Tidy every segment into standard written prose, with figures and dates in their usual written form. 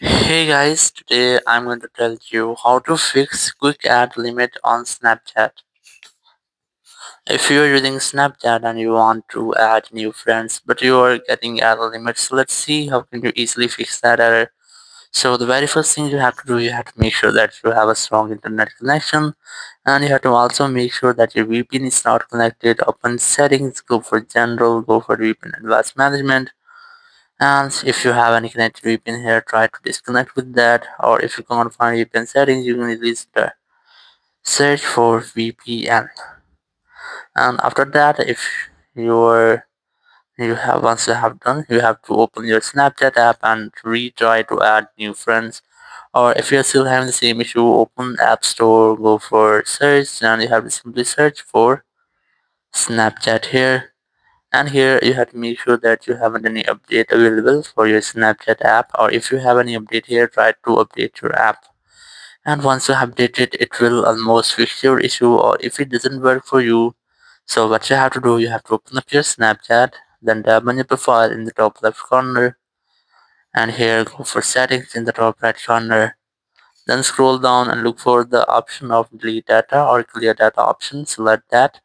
Hey guys, today I'm going to tell you how to fix quick ad limit on Snapchat. If you're using Snapchat and you want to add new friends but you are getting ad limits, let's see how can you easily fix that error. So the very first thing you have to do, you have to make sure that you have a strong internet connection, and you have to also make sure that your VPN is not connected. Open settings, go for general, go for VPN advanced management. And if you have any connected VPN here, try to disconnect with that. Or if you can't find VPN settings, you can at least search for VPN. And after that, if you're you have once you have done, you have to open your Snapchat app and retry to add new friends. Or if you're still having the same issue, open App Store, go for search, and you have to simply search for Snapchat here. And here you have to make sure that you haven't any update available for your Snapchat app, or if you have any update here, try to update your app. And once you update it, it will almost fix your issue. Or if it doesn't work for you, so what you have to do, you have to open up your Snapchat, then tap on your profile in the top left corner, and here go for settings in the top right corner. Then scroll down and look for the option of delete data or clear data option. Select that.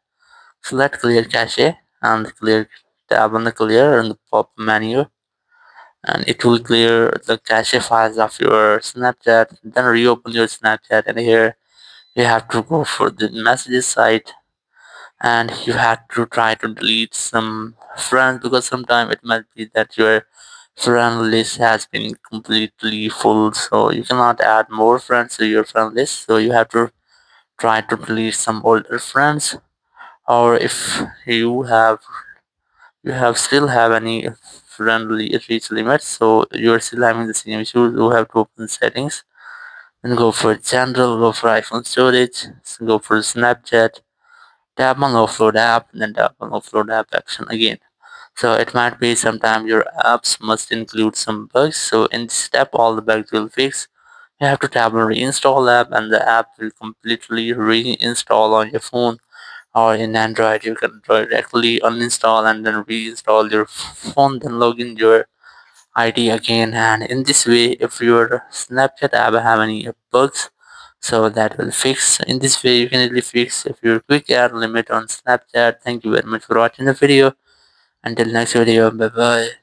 Select clear cache and clear tab on the clear in the pop menu, and it will clear the cache files of your Snapchat. Then reopen your Snapchat, and here you have to go for the messages site, and you have to try to delete some friends because sometimes it might be that your friend list has been completely full, so you cannot add more friends to your friend list. So you have to try to delete some older friends, or if you have still have any friendly reach limits, so you're still having the same issue, you have to open settings and go for general, go for iPhone storage, go for Snapchat, tap on offload app, then tap on offload app action again. So it might be sometime your apps must include some bugs, so in this step all the bugs will fix. You have to tap on reinstall app, and the app will completely reinstall on your phone. Or in Android, you can directly uninstall and then reinstall your phone, then log in your ID again. And in this way, if your Snapchat app have any bugs, so that will fix. In this way, you can easily fix if your quick ad limit on Snapchat. Thank you very much for watching the video. Until next video, bye bye.